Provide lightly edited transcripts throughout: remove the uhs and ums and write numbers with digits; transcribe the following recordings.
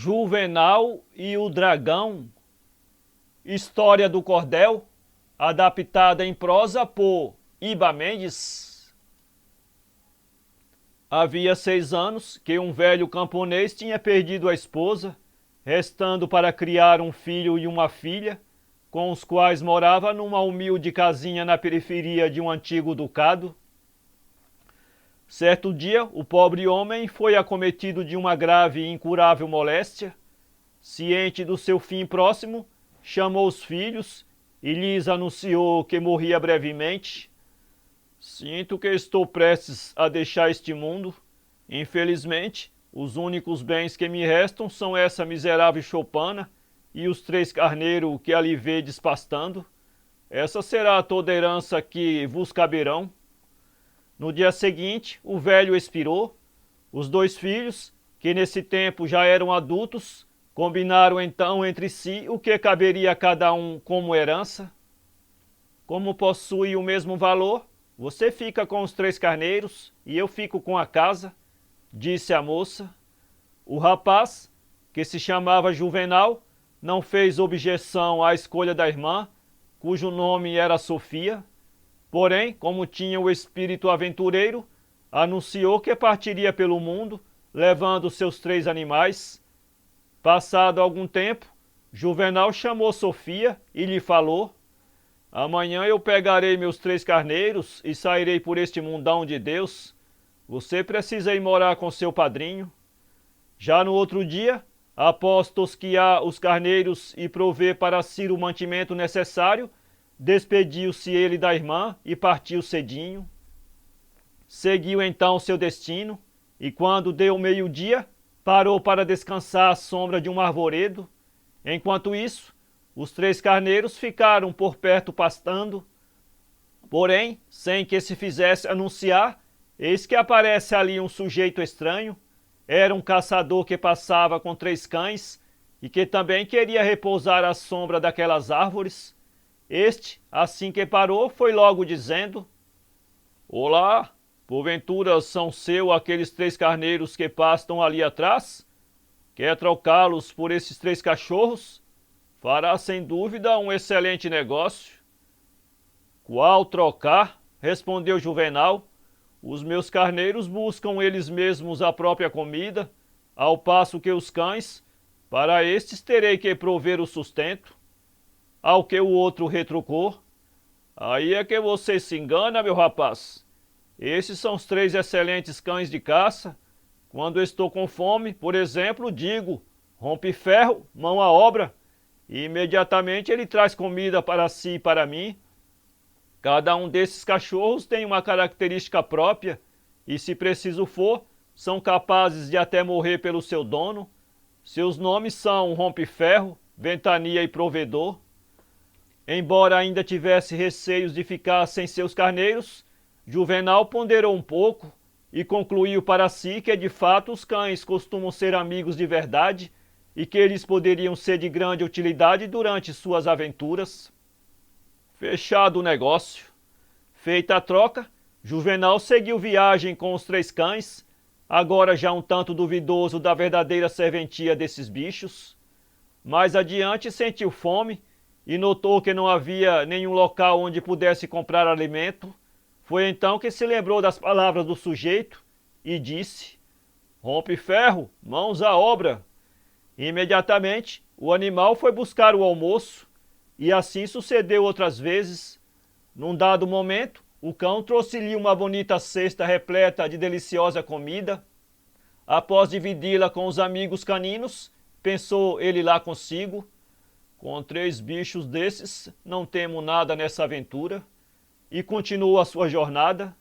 Juvenal e o Dragão, História do Cordel, adaptada em prosa por Iba Mendes. Havia 6 anos que um velho camponês tinha perdido a esposa, restando para criar um filho e uma filha, com os quais morava numa humilde casinha na periferia de um antigo ducado. Certo dia, o pobre homem foi acometido de uma grave e incurável moléstia. Ciente do seu fim próximo, chamou os filhos e lhes anunciou que morria brevemente. Sinto que estou prestes a deixar este mundo. Infelizmente, os únicos bens que me restam são essa miserável choupana e os 3 carneiros que ali vedes pastando. Essa será toda a herança que vos caberão. No dia seguinte, o velho expirou. Os 2 filhos, que nesse tempo já eram adultos, combinaram então entre si o que caberia a cada um como herança. Como possui o mesmo valor, você fica com os 3 carneiros e eu fico com a casa, disse a moça. O rapaz, que se chamava Juvenal, não fez objeção à escolha da irmã, cujo nome era Sofia. Porém, como tinha o espírito aventureiro, anunciou que partiria pelo mundo, levando seus 3 animais. Passado algum tempo, Juvenal chamou Sofia e lhe falou: amanhã eu pegarei meus 3 carneiros e sairei por este mundão de Deus. Você precisa ir morar com seu padrinho. Já no outro dia, após tosquiar os carneiros e prover para si o mantimento necessário, despediu-se ele da irmã e partiu cedinho. Seguiu então seu destino e, quando deu meio-dia, parou para descansar à sombra de um arvoredo. Enquanto isso, os 3 carneiros ficaram por perto pastando. Porém, sem que se fizesse anunciar, eis que aparece ali um sujeito estranho. Era um caçador que passava com 3 cães e que também queria repousar à sombra daquelas árvores. Este, assim que parou, foi logo dizendo: olá, porventura são seu aqueles 3 carneiros que pastam ali atrás? Quer trocá-los por esses 3 cachorros? Fará sem dúvida um excelente negócio. Qual trocar? Respondeu Juvenal. Os meus carneiros buscam eles mesmos a própria comida, ao passo que os cães, para estes terei que prover o sustento. Ao que o outro retrucou: aí é que você se engana, meu rapaz. Esses são os 3 excelentes cães de caça. Quando estou com fome, por exemplo, digo: rompe ferro, mão à obra, e imediatamente ele traz comida para si e para mim. Cada um desses cachorros tem uma característica própria e, se preciso for, são capazes de até morrer pelo seu dono. Seus nomes são Rompe-Ferro, Ventania e Provedor. Embora ainda tivesse receios de ficar sem seus carneiros, Juvenal ponderou um pouco e concluiu para si que de fato os cães costumam ser amigos de verdade e que eles poderiam ser de grande utilidade durante suas aventuras. Fechado o negócio. Feita a troca, Juvenal seguiu viagem com os 3 cães, agora já um tanto duvidoso da verdadeira serventia desses bichos. Mais adiante sentiu fome e notou que não havia nenhum local onde pudesse comprar alimento. Foi então que se lembrou das palavras do sujeito e disse: rompe ferro, mãos à obra. Imediatamente, o animal foi buscar o almoço, e assim sucedeu outras vezes. Num dado momento, o cão trouxe-lhe uma bonita cesta repleta de deliciosa comida. Após dividi-la com os amigos caninos, pensou ele lá consigo: com 3 bichos desses, não temo nada nessa aventura. E continuou a sua jornada.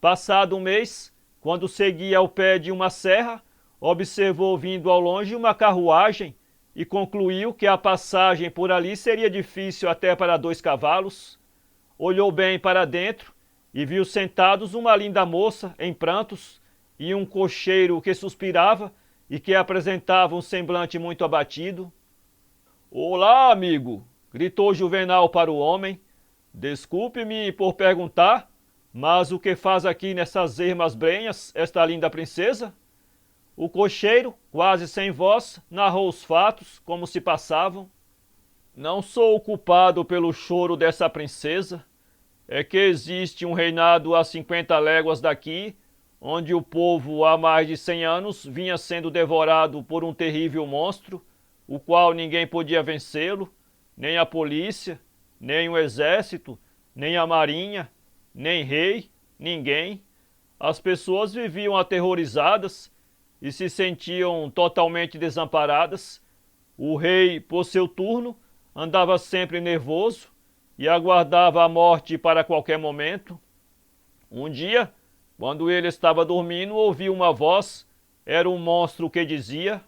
Passado um mês, quando seguia ao pé de uma serra, observou vindo ao longe uma carruagem e concluiu que a passagem por ali seria difícil até para 2 cavalos. Olhou bem para dentro e viu sentados uma linda moça em prantos e um cocheiro que suspirava e que apresentava um semblante muito abatido. Olá, amigo! Gritou Juvenal para o homem. Desculpe-me por perguntar, mas o que faz aqui nessas ermas brenhas esta linda princesa? O cocheiro, quase sem voz, narrou os fatos como se passavam. Não sou o culpado pelo choro dessa princesa. É que existe um reinado a 50 léguas daqui, onde o povo há mais de 100 anos vinha sendo devorado por um terrível monstro, o qual ninguém podia vencê-lo, nem a polícia, nem o exército, nem a marinha, nem rei, ninguém. As pessoas viviam aterrorizadas e se sentiam totalmente desamparadas. O rei, por seu turno, andava sempre nervoso e aguardava a morte para qualquer momento. Um dia, quando ele estava dormindo, ouviu uma voz. Era um monstro que dizia: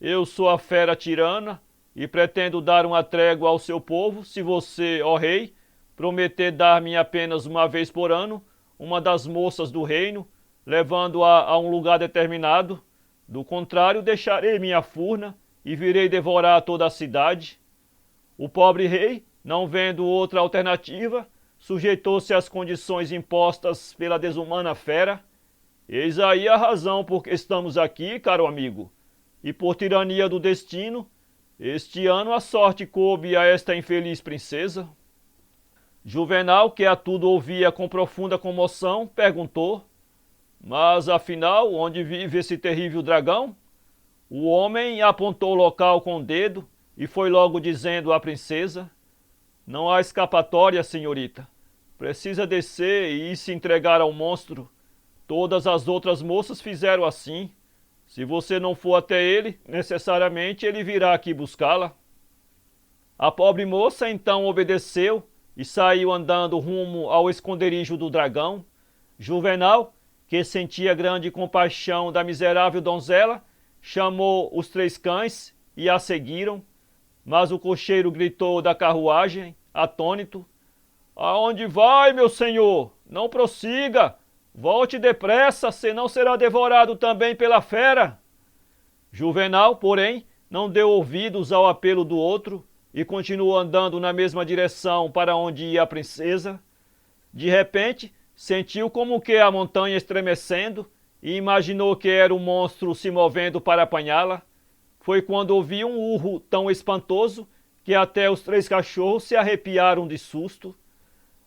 eu sou a fera tirana e pretendo dar uma trégua ao seu povo se você, ó rei, prometer dar-me apenas uma vez por ano uma das moças do reino, levando-a a um lugar determinado. Do contrário, deixarei minha furna e virei devorar toda a cidade. O pobre rei, não vendo outra alternativa, sujeitou-se às condições impostas pela desumana fera. Eis aí a razão por que estamos aqui, caro amigo. E por tirania do destino, este ano a sorte coube a esta infeliz princesa. Juvenal, que a tudo ouvia com profunda comoção, perguntou: mas afinal, onde vive esse terrível dragão? O homem apontou o local com o dedo e foi logo dizendo à princesa: não há escapatória, senhorita. Precisa descer e se entregar ao monstro. Todas as outras moças fizeram assim. Se você não for até ele, necessariamente ele virá aqui buscá-la. A pobre moça então obedeceu e saiu andando rumo ao esconderijo do dragão. Juvenal, que sentia grande compaixão da miserável donzela, chamou os 3 cães e a seguiram. Mas o cocheiro gritou da carruagem, atônito: aonde vai, meu senhor? Não prossiga! Volte depressa, senão será devorado também pela fera. Juvenal, porém, não deu ouvidos ao apelo do outro e continuou andando na mesma direção para onde ia a princesa. De repente, sentiu como que a montanha estremecendo e imaginou que era um monstro se movendo para apanhá-la. Foi quando ouviu um urro tão espantoso que até os 3 cachorros se arrepiaram de susto.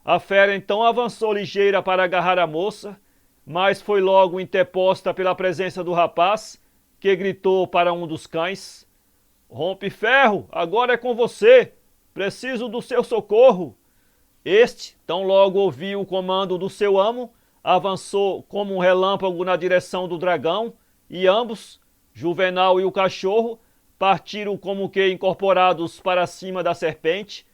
A fera então avançou ligeira para agarrar a moça, mas foi logo interposta pela presença do rapaz, que gritou para um dos cães: Rompe-Ferro, agora é com você! Preciso do seu socorro! Este, tão logo ouviu o comando do seu amo, avançou como um relâmpago na direção do dragão, e ambos, Juvenal e o cachorro, partiram como que incorporados para cima da serpente,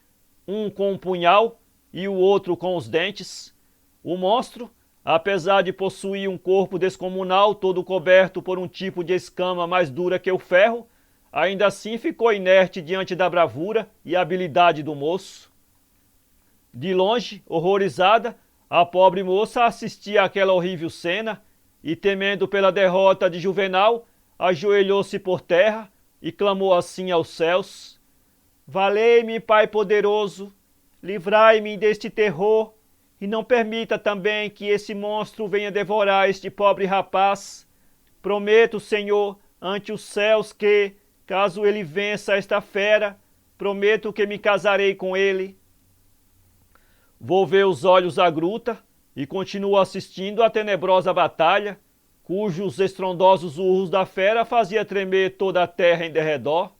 um com um punhal e o outro com os dentes. O monstro, apesar de possuir um corpo descomunal todo coberto por um tipo de escama mais dura que o ferro, ainda assim ficou inerte diante da bravura e habilidade do moço. De longe, horrorizada, a pobre moça assistia àquela horrível cena e, temendo pela derrota de Juvenal, ajoelhou-se por terra e clamou assim aos céus: valei-me, Pai poderoso, livrai-me deste terror e não permita também que esse monstro venha devorar este pobre rapaz. Prometo, Senhor, ante os céus que, caso ele vença esta fera, prometo que me casarei com ele. Volveu os olhos à gruta e continuou assistindo à tenebrosa batalha, cujos estrondosos urros da fera fazia tremer toda a terra em derredor.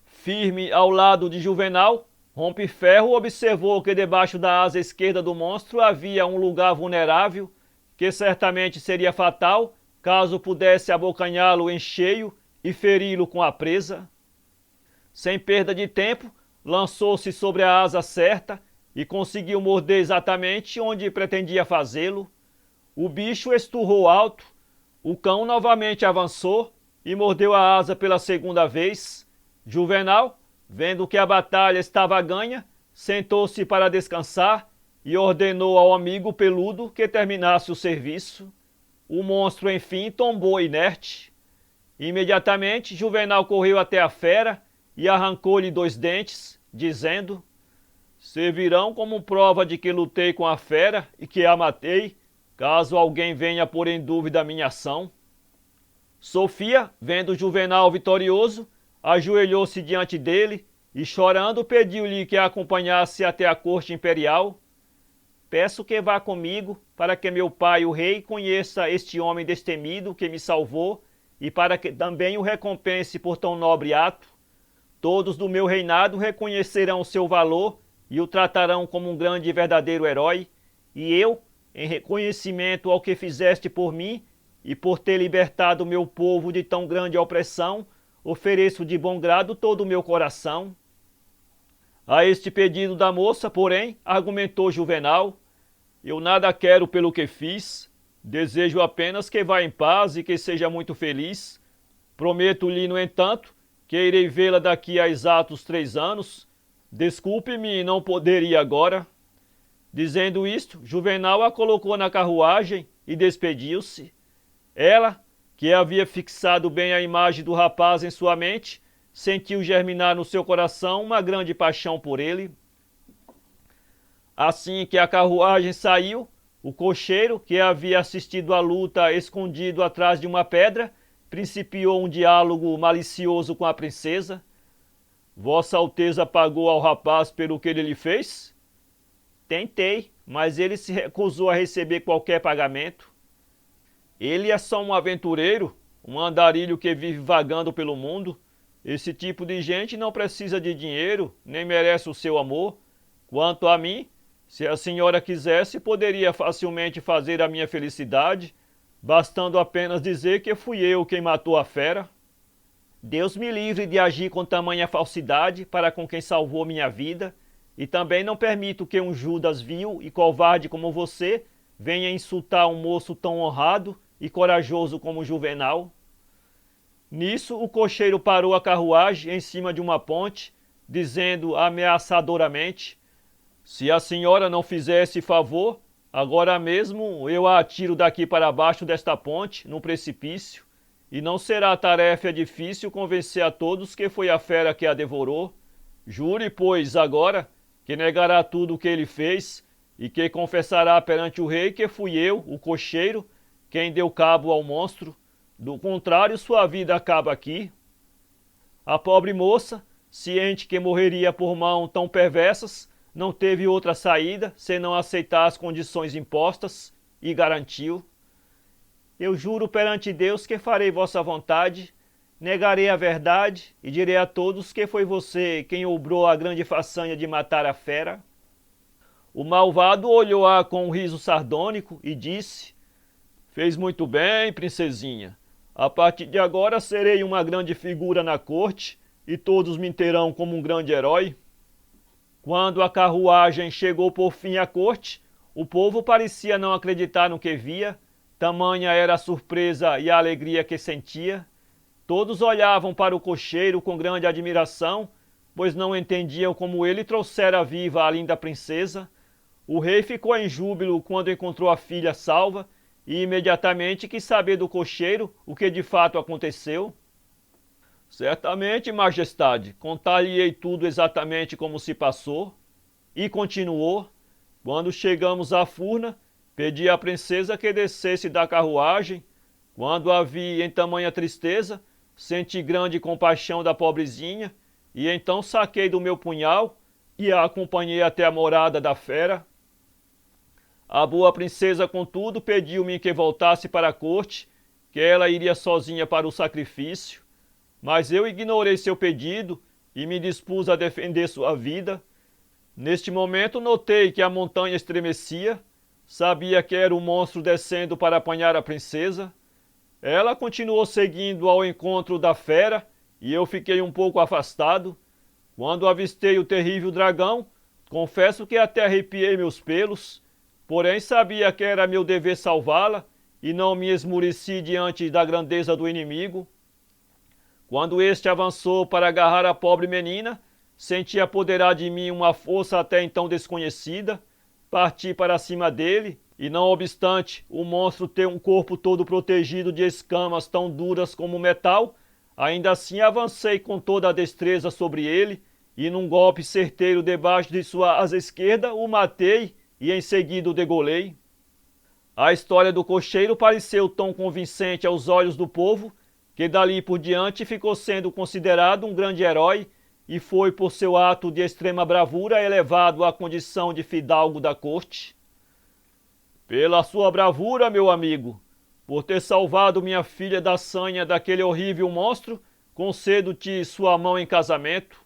Firme ao lado de Juvenal, Rompe-Ferro observou que debaixo da asa esquerda do monstro havia um lugar vulnerável, que certamente seria fatal caso pudesse abocanhá-lo em cheio e feri-lo com a presa. Sem perda de tempo, lançou-se sobre a asa certa e conseguiu morder exatamente onde pretendia fazê-lo. O bicho esturrou alto, o cão novamente avançou e mordeu a asa pela segunda vez. Juvenal, vendo que a batalha estava ganha, sentou-se para descansar e ordenou ao amigo peludo que terminasse o serviço. O monstro, enfim, tombou inerte. Imediatamente, Juvenal correu até a fera e arrancou-lhe 2 dentes, dizendo: servirão como prova de que lutei com a fera e que a matei, caso alguém venha pôr em dúvida a minha ação. Sofia, vendo Juvenal vitorioso, ajoelhou-se diante dele e, chorando, pediu-lhe que a acompanhasse até a corte imperial. Peço que vá comigo, para que meu pai, o rei, conheça este homem destemido que me salvou e para que também o recompense por tão nobre ato. Todos do meu reinado reconhecerão o seu valor e o tratarão como um grande e verdadeiro herói, e eu, em reconhecimento ao que fizeste por mim e por ter libertado o meu povo de tão grande opressão, ofereço de bom grado todo o meu coração. A este pedido da moça, porém, argumentou Juvenal: eu nada quero pelo que fiz, desejo apenas que vá em paz e que seja muito feliz. Prometo-lhe, no entanto, que irei vê-la daqui a exatos 3 anos. Desculpe-me não poder ir agora. Dizendo isto, Juvenal a colocou na carruagem e despediu-se. Ela, que havia fixado bem a imagem do rapaz em sua mente, sentiu germinar no seu coração uma grande paixão por ele. Assim que a carruagem saiu, o cocheiro, que havia assistido à luta escondido atrás de uma pedra, principiou um diálogo malicioso com a princesa. Vossa Alteza pagou ao rapaz pelo que ele lhe fez? Tentei, mas ele se recusou a receber qualquer pagamento. Ele é só um aventureiro, um andarilho que vive vagando pelo mundo. Esse tipo de gente não precisa de dinheiro, nem merece o seu amor. Quanto a mim, se a senhora quisesse, poderia facilmente fazer a minha felicidade, bastando apenas dizer que fui eu quem matou a fera. Deus me livre de agir com tamanha falsidade para com quem salvou minha vida, e também não permito que um Judas vil e covarde como você venha insultar um moço tão honrado e corajoso como Juvenal. Nisso, o cocheiro parou a carruagem em cima de uma ponte, dizendo ameaçadoramente: se a senhora não fizer esse favor, agora mesmo eu a atiro daqui para baixo desta ponte, num precipício, e não será tarefa difícil convencer a todos que foi a fera que a devorou. Jure, pois, agora, que negará tudo o que ele fez, e que confessará perante o rei que fui eu, o cocheiro, quem deu cabo ao monstro. Do contrário, sua vida acaba aqui. A pobre moça, ciente que morreria por mãos tão perversas, não teve outra saída senão aceitar as condições impostas e garantiu: eu juro perante Deus que farei vossa vontade, negarei a verdade e direi a todos que foi você quem obrou a grande façanha de matar a fera. O malvado olhou-a com um riso sardônico e disse: fez muito bem, princesinha. A partir de agora serei uma grande figura na corte e todos me terão como um grande herói. Quando a carruagem chegou por fim à corte, o povo parecia não acreditar no que via, tamanha era a surpresa e a alegria que sentia. Todos olhavam para o cocheiro com grande admiração, pois não entendiam como ele trouxera viva a linda princesa. O rei ficou em júbilo quando encontrou a filha salva e imediatamente quis saber do cocheiro o que de fato aconteceu. Certamente, majestade, contar-lhe-ei tudo exatamente como se passou. E continuou: quando chegamos à furna, pedi à princesa que descesse da carruagem. Quando a vi em tamanha tristeza, senti grande compaixão da pobrezinha, e então saquei do meu punhal e a acompanhei até a morada da fera. A boa princesa, contudo, pediu-me que voltasse para a corte, que ela iria sozinha para o sacrifício. Mas eu ignorei seu pedido e me dispus a defender sua vida. Neste momento notei que a montanha estremecia. Sabia que era o monstro descendo para apanhar a princesa. Ela continuou seguindo ao encontro da fera e eu fiquei um pouco afastado. Quando avistei o terrível dragão, confesso que até arrepiei meus pelos. Porém sabia que era meu dever salvá-la e não me esmureci diante da grandeza do inimigo. Quando este avançou para agarrar a pobre menina, senti apoderar de mim uma força até então desconhecida. Parti para cima dele e, não obstante o monstro ter um corpo todo protegido de escamas tão duras como metal, ainda assim avancei com toda a destreza sobre ele e, num golpe certeiro debaixo de sua asa esquerda, o matei e em seguida o degolei. A história do cocheiro pareceu tão convincente aos olhos do povo que dali por diante ficou sendo considerado um grande herói e foi por seu ato de extrema bravura elevado à condição de fidalgo da corte. Pela sua bravura, meu amigo, por ter salvado minha filha da sanha daquele horrível monstro, concedo-te sua mão em casamento.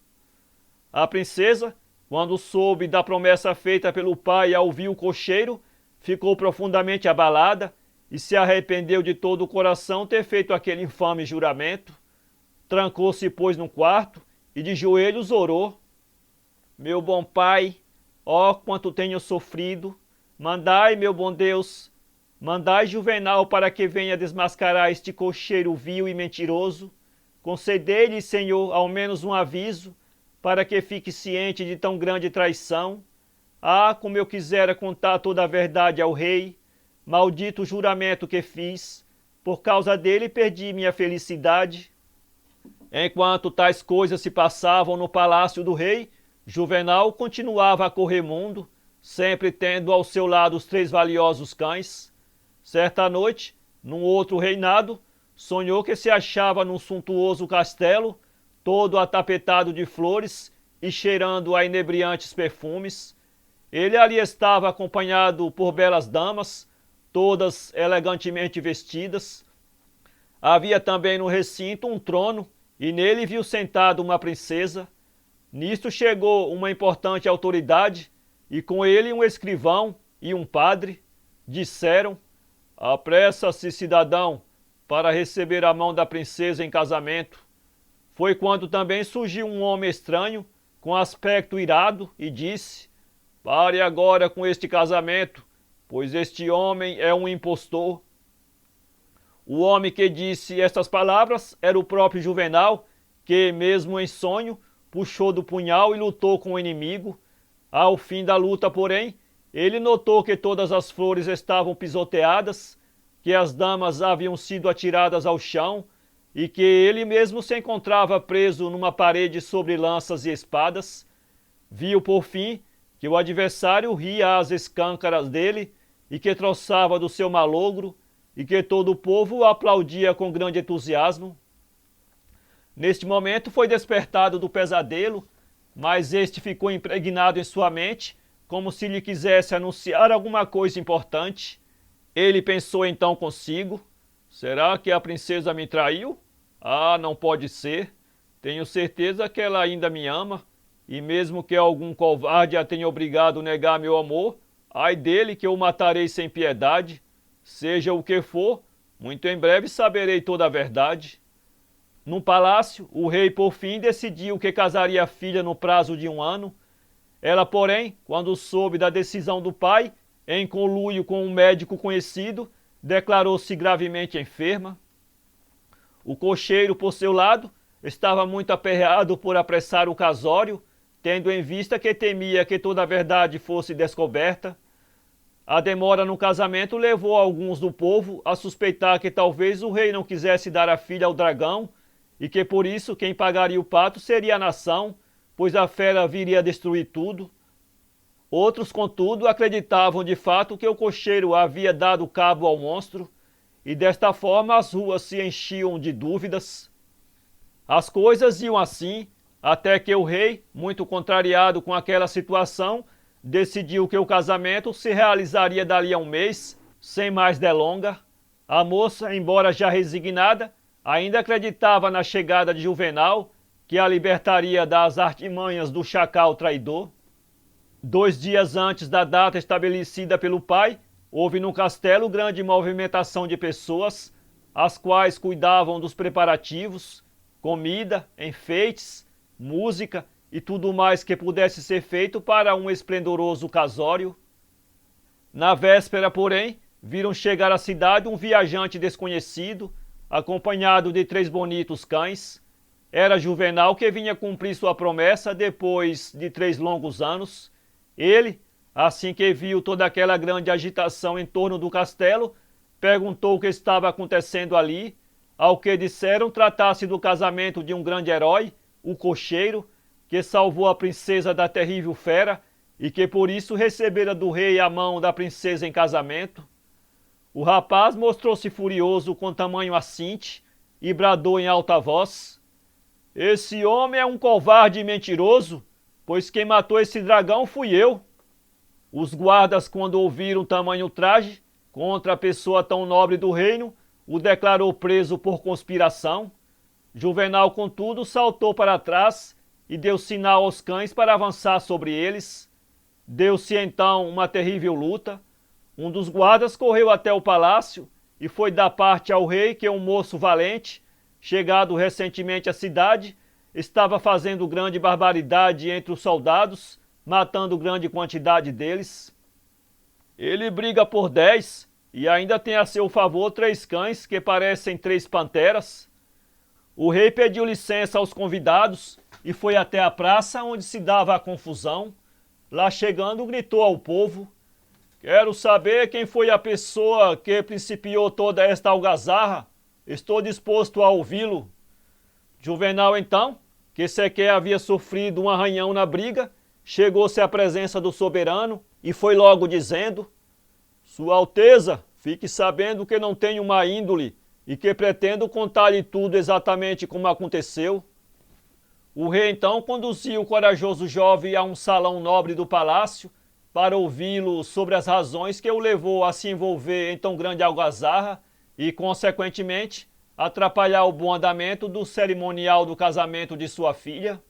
A princesa, quando soube da promessa feita pelo pai ao vil cocheiro, ficou profundamente abalada e se arrependeu de todo o coração ter feito aquele infame juramento. Trancou-se, pois, no quarto e de joelhos orou. Meu bom pai, ó quanto tenho sofrido, mandai, meu bom Deus, mandai Juvenal para que venha desmascarar este cocheiro vil e mentiroso. Concedei-lhe, Senhor, ao menos um aviso, para que fique ciente de tão grande traição. Ah, como eu quisera contar toda a verdade ao rei, maldito o juramento que fiz, por causa dele perdi minha felicidade. Enquanto tais coisas se passavam no palácio do rei, Juvenal continuava a correr mundo, sempre tendo ao seu lado os 3 valiosos cães. Certa noite, num outro reinado, sonhou que se achava num suntuoso castelo, todo atapetado de flores e cheirando a inebriantes perfumes. Ele ali estava acompanhado por belas damas, todas elegantemente vestidas. Havia também no recinto um trono, e nele viu sentada uma princesa. Nisto chegou uma importante autoridade, e com ele um escrivão e um padre. Disseram: apressa-se, cidadão, para receber a mão da princesa em casamento. Foi quando também surgiu um homem estranho, com aspecto irado, e disse: pare agora com este casamento, pois este homem é um impostor. O homem que disse estas palavras era o próprio Juvenal, que, mesmo em sonho, puxou do punhal e lutou com o inimigo. Ao fim da luta, porém, ele notou que todas as flores estavam pisoteadas, que as damas haviam sido atiradas ao chão e que ele mesmo se encontrava preso numa parede sobre lanças e espadas. Viu, por fim, que o adversário ria às escâncaras dele e que troçava do seu malogro, e que todo o povo o aplaudia com grande entusiasmo. Neste momento foi despertado do pesadelo, mas este ficou impregnado em sua mente, como se lhe quisesse anunciar alguma coisa importante. Ele pensou então consigo: será que a princesa me traiu? Ah, não pode ser. Tenho certeza que ela ainda me ama, e mesmo que algum covarde a tenha obrigado a negar meu amor, ai dele que eu o matarei sem piedade. Seja o que for, muito em breve saberei toda a verdade. Num palácio, o rei por fim decidiu que casaria a filha no prazo de 1 ano. Ela, porém, quando soube da decisão do pai, em conluio com um médico conhecido, declarou-se gravemente enferma. O cocheiro, por seu lado, estava muito aperreado por apressar o casório, tendo em vista que temia que toda a verdade fosse descoberta. A demora no casamento levou alguns do povo a suspeitar que talvez o rei não quisesse dar a filha ao dragão e que por isso quem pagaria o pato seria a nação, pois a fera viria a destruir tudo. Outros, contudo, acreditavam de fato que o cocheiro havia dado cabo ao monstro, e desta forma as ruas se enchiam de dúvidas. As coisas iam assim, até que o rei, muito contrariado com aquela situação, decidiu que o casamento se realizaria dali a 1 mês, sem mais delonga. A moça, embora já resignada, ainda acreditava na chegada de Juvenal, que a libertaria das artimanhas do chacal traidor. 2 dias antes da data estabelecida pelo pai, houve no castelo grande movimentação de pessoas, as quais cuidavam dos preparativos, comida, enfeites, música e tudo mais que pudesse ser feito para um esplendoroso casório. Na véspera, porém, viram chegar à cidade um viajante desconhecido, acompanhado de 3 bonitos cães. Era Juvenal, que vinha cumprir sua promessa depois de 3 longos anos. Ele, assim que viu toda aquela grande agitação em torno do castelo, perguntou o que estava acontecendo ali, ao que disseram tratar-se do casamento de um grande herói, o cocheiro, que salvou a princesa da terrível fera e que por isso recebera do rei a mão da princesa em casamento. O rapaz mostrou-se furioso com tamanho assinte, e bradou em alta voz: esse homem é um covarde e mentiroso, pois quem matou esse dragão fui eu. Os guardas, quando ouviram tamanho traje contra a pessoa tão nobre do reino, o declarou preso por conspiração. Juvenal, contudo, saltou para trás e deu sinal aos cães para avançar sobre eles. Deu-se então uma terrível luta. Um dos guardas correu até o palácio e foi dar parte ao rei que um moço valente, chegado recentemente à cidade, estava fazendo grande barbaridade entre os soldados, matando grande quantidade deles. Ele briga por 10 e ainda tem a seu favor 3 cães que parecem 3 panteras. O rei pediu licença aos convidados e foi até a praça onde se dava a confusão. Lá chegando, gritou ao povo: quero saber quem foi a pessoa que principiou toda esta algazarra. Estou disposto a ouvi-lo. Juvenal, então, que sequer havia sofrido um arranhão na briga, chegou-se à presença do soberano e foi logo dizendo: Sua Alteza, fique sabendo que não tenho má índole e que pretendo contar-lhe tudo exatamente como aconteceu. O rei então conduziu o corajoso jovem a um salão nobre do palácio para ouvi-lo sobre as razões que o levou a se envolver em tão grande algazarra e, consequentemente, atrapalhar o bom andamento do cerimonial do casamento de sua filha.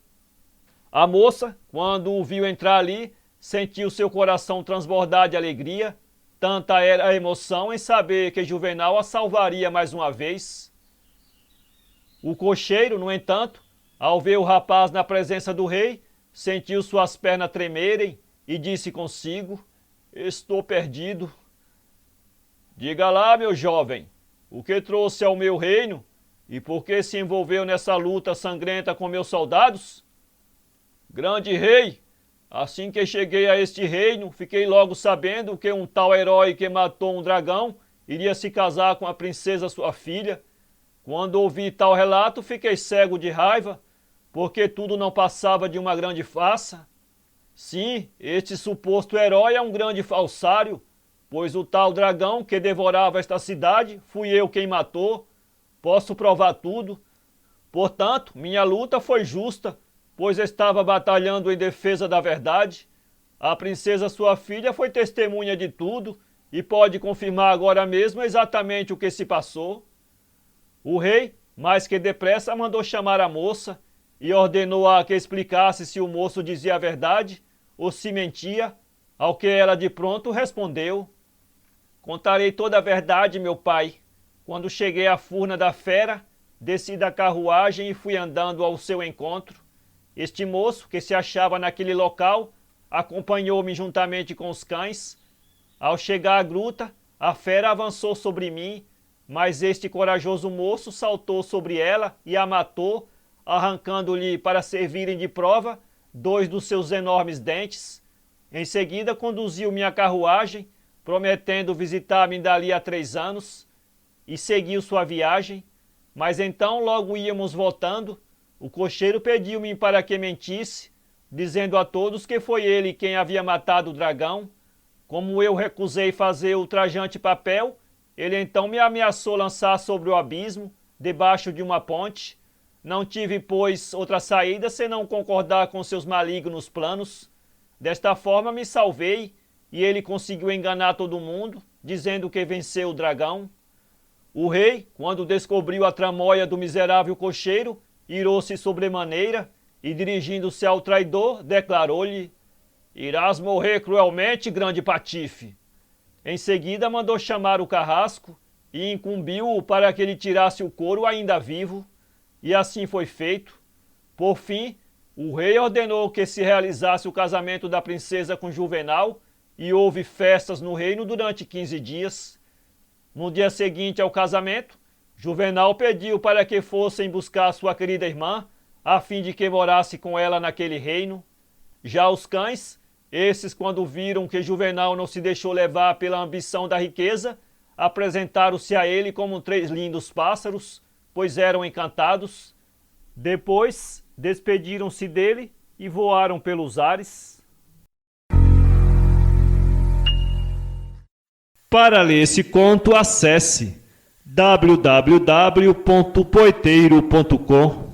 A moça, quando o viu entrar ali, sentiu seu coração transbordar de alegria. Tanta era a emoção em saber que Juvenal a salvaria mais uma vez. O cocheiro, no entanto, ao ver o rapaz na presença do rei, sentiu suas pernas tremerem e disse consigo: estou perdido. Diga lá, meu jovem, o que trouxe ao meu reino e por que se envolveu nessa luta sangrenta com meus soldados? Grande rei, assim que cheguei a este reino, fiquei logo sabendo que um tal herói que matou um dragão iria se casar com a princesa sua filha. Quando ouvi tal relato, fiquei cego de raiva, porque tudo não passava de uma grande farsa. Sim, este suposto herói é um grande falsário, pois o tal dragão que devorava esta cidade fui eu quem matou. Posso provar tudo. Portanto, minha luta foi justa, pois estava batalhando em defesa da verdade. A princesa sua filha foi testemunha de tudo e pode confirmar agora mesmo exatamente o que se passou. O rei, mais que depressa, mandou chamar a moça e ordenou-a que explicasse se o moço dizia a verdade ou se mentia, ao que ela de pronto respondeu: contarei toda a verdade, meu pai. Quando cheguei à furna da fera, desci da carruagem e fui andando ao seu encontro. Este moço, que se achava naquele local, acompanhou-me juntamente com os cães. Ao chegar à gruta, a fera avançou sobre mim, mas este corajoso moço saltou sobre ela e a matou, arrancando-lhe para servirem de prova 2 dos seus enormes dentes. Em seguida conduziu-me à carruagem, prometendo visitar-me dali a 3 anos, e seguiu sua viagem. Mas então logo íamos voltando, o cocheiro pediu-me para que mentisse, dizendo a todos que foi ele quem havia matado o dragão. Como eu recusei fazer o ultrajante papel, ele então me ameaçou lançar sobre o abismo, debaixo de uma ponte. Não tive, pois, outra saída senão concordar com seus malignos planos. Desta forma me salvei, e ele conseguiu enganar todo mundo, dizendo que venceu o dragão. O rei, quando descobriu a tramóia do miserável cocheiro, irou-se sobremaneira e, dirigindo-se ao traidor, declarou-lhe: irás morrer cruelmente, grande patife. Em seguida mandou chamar o carrasco e incumbiu-o para que ele tirasse o couro ainda vivo, e assim foi feito. Por fim, o rei ordenou que se realizasse o casamento da princesa com Juvenal e houve festas no reino durante 15 dias. No dia seguinte ao casamento, Juvenal pediu para que fossem buscar sua querida irmã, a fim de que morasse com ela naquele reino. Já os cães, esses, quando viram que Juvenal não se deixou levar pela ambição da riqueza, apresentaram-se a ele como 3 lindos pássaros, pois eram encantados. Depois, despediram-se dele e voaram pelos ares. Para ler esse conto, acesse www.poeteiro.com